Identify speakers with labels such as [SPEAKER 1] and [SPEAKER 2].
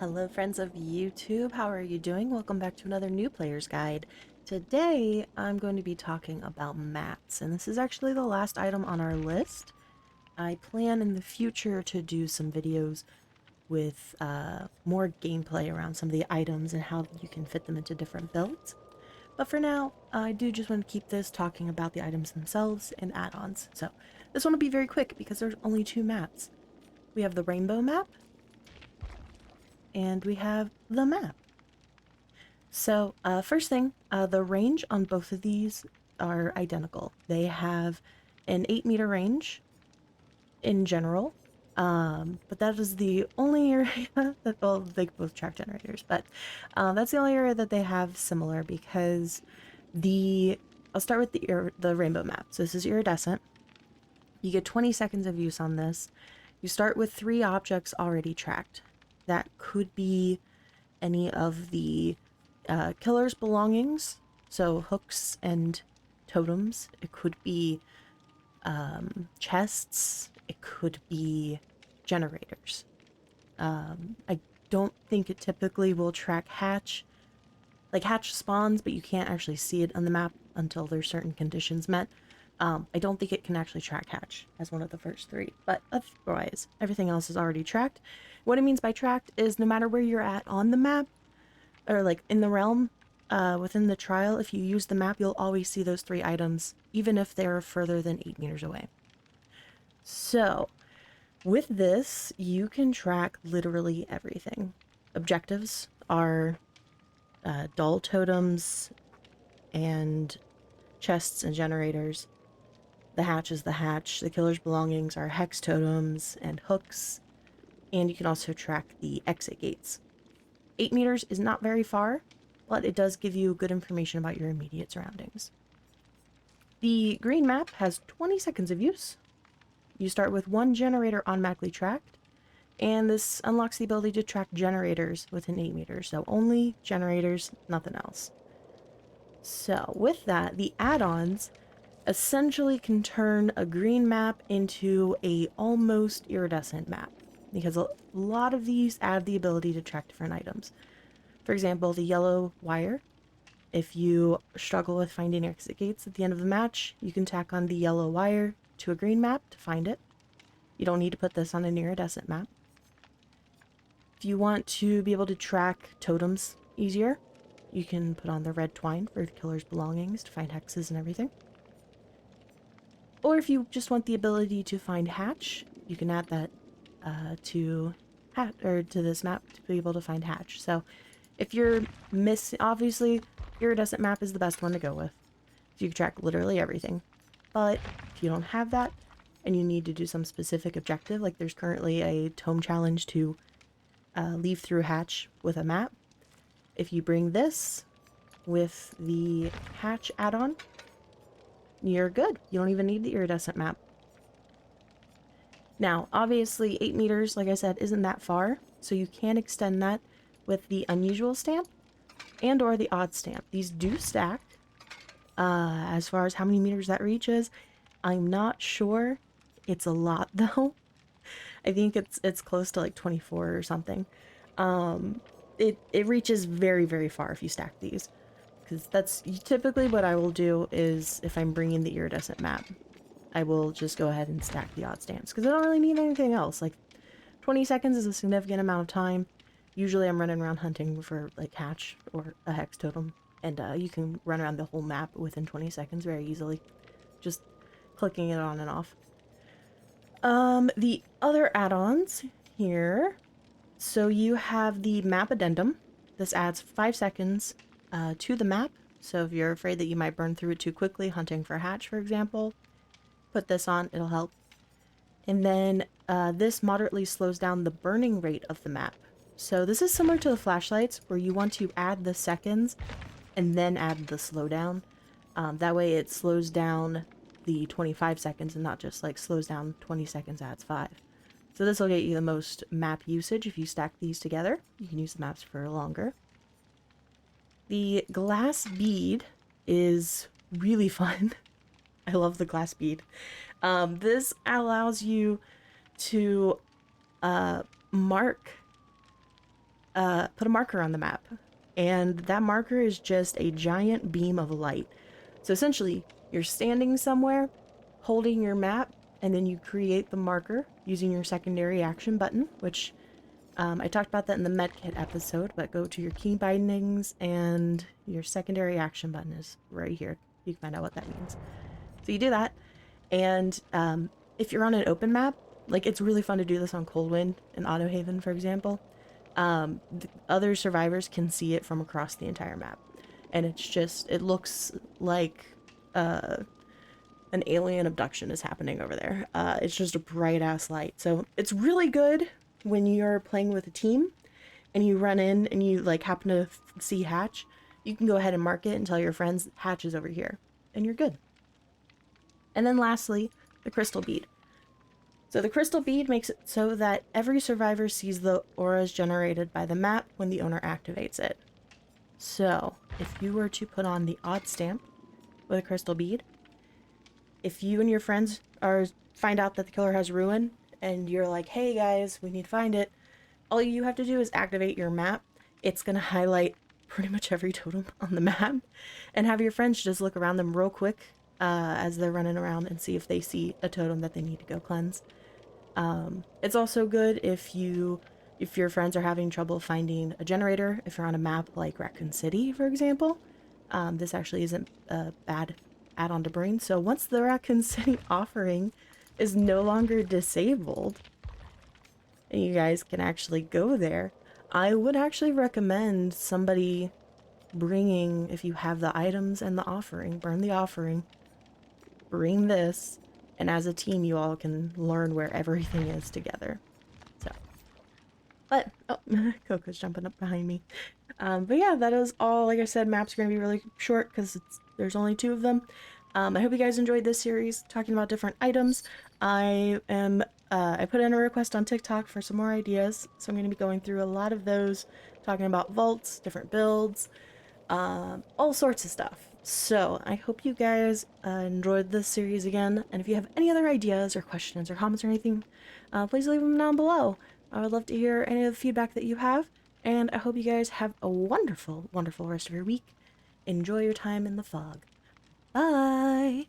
[SPEAKER 1] Hello friends of YouTube, how are you doing? Welcome back to another new player's guide. Today I'm going to be talking about mats, and this is actually the last item on our list. I plan in the future to do some videos with more gameplay around some of the items and how you can fit them into different builds. But for now, I do just want to keep this talking about the items themselves and add-ons. So this one will be very quick because there's only two mats. We have the rainbow map and we have the map. So, first thing, the range on both of these are identical. They have an 8-meter range in general, but that is the only area that, well, they both track generators, but that's the only area that they have similar because I'll start with the rainbow map. So this is iridescent. You get 20 seconds of use on this. You start with 3 objects already tracked. That could be any of the killer's belongings, so hooks and totems. It could be chests. It could be generators. I don't think it typically will track hatch. Like hatch spawns, but you can't actually see it on the map until there's certain conditions met. I don't think it can actually track hatch as one of the first 3, but otherwise, everything else is already tracked. What it means by tracked is no matter where you're at on the map, or like in the realm, within the trial, if you use the map, you'll always see those 3 items, even if they're further than 8 meters away. So, with this, you can track literally everything. Objectives are dull totems and chests and generators. The hatch is the hatch. The killer's belongings are hex totems and hooks. And you can also track the exit gates. 8 meters is not very far, but it does give you good information about your immediate surroundings. The green map has 20 seconds of use. You start with 1 generator automatically tracked, and this unlocks the ability to track generators within 8 meters, so only generators, nothing else. So with that, the add-ons essentially can turn a green map into a almost iridescent map, because a lot of these add the ability to track different items. For example, the yellow wire. If you struggle with finding exit gates at the end of the match, you can tack on the yellow wire to a green map to find it. You don't need to put this on an iridescent map. If you want to be able to track totems easier, you can put on the red twine for the killer's belongings to find hexes and everything. Or if you just want the ability to find hatch, you can add that to this map to be able to find hatch. So if you're missing, obviously iridescent map is the best one to go with. You can track literally everything. But if you don't have that and you need to do some specific objective, like there's currently a tome challenge to leave through hatch with a map. If you bring this with the hatch add-on, you're good. You don't even need the iridescent map. Now, obviously 8 meters, like I said, isn't that far, so you can extend that with the unusual stamp and or the odd stamp. These do stack. As far as how many meters that reaches, I'm not sure. It's a lot though. I think it's close to like 24 or something. It reaches very, very far if you stack these. Because that's typically what I will do is if I'm bringing the iridescent map, I will just go ahead and stack the odd stamps. Because I don't really need anything else. Like 20 seconds is a significant amount of time. Usually I'm running around hunting for like hatch or a hex totem. And you can run around the whole map within 20 seconds very easily. Just clicking it on and off. The other add-ons here. So you have the map addendum. This adds 5 seconds to the map. So if you're afraid that you might burn through it too quickly, hunting for hatch, for example, put this on, it'll help. And then this moderately slows down the burning rate of the map. So this is similar to the flashlights where you want to add the seconds and then add the slowdown. That way it slows down the 25 seconds and not just like slows down 20 seconds, adds 5. So this will get you the most map usage if you stack these together. You can use the maps for longer. The glass bead is really fun. I love the glass bead. This allows you to mark put a marker on the map. And that marker is just a giant beam of light. So essentially, you're standing somewhere, holding your map, and then you create the marker using your secondary action button, which I talked about that in the medkit episode, but go to your key bindings and your secondary action button is right here. You can find out what that means. So you do that, and if you're on an open map, like it's really fun to do this on Coldwind and Autohaven, for example. The other survivors can see it from across the entire map, and it looks like an alien abduction is happening over there. It's just a bright ass light, so it's really good when you're playing with a team and you run in and you like happen to see Hatch. You can go ahead and mark it and tell your friends Hatch is over here, and you're good. And then lastly, the crystal bead. So the crystal bead makes it so that every survivor sees the auras generated by the map when the owner activates it. So if you were to put on the odd stamp with a crystal bead, if you and your friends find out that the killer has ruin and you're like, hey guys, we need to find it, all you have to do is activate your map. It's going to highlight pretty much every totem on the map, and have your friends just look around them real quick as they're running around and see if they see a totem that they need to go cleanse. It's also good if your friends are having trouble finding a generator, if you're on a map like Raccoon City, for example. This actually isn't a bad add-on to bring. So once the Raccoon City offering is no longer disabled, and you guys can actually go there, I would actually recommend somebody bringing, if you have the items and the offering, burn the offering, bring this, and as a team you all can learn where everything is together. So, but oh, Coco's jumping up behind me. But yeah, that is all. Like I said, maps are going to be really short because there's only 2 of them. I hope you guys enjoyed this series talking about different items. I put in a request on TikTok for some more ideas, so I'm going to be going through a lot of those, talking about vaults, different builds, all sorts of stuff. So I hope you guys enjoyed this series again, and if you have any other ideas or questions or comments or anything, please leave them down below. I would love to hear any of the feedback that you have, and I hope you guys have a wonderful, wonderful rest of your week. Enjoy your time in the fog. Bye!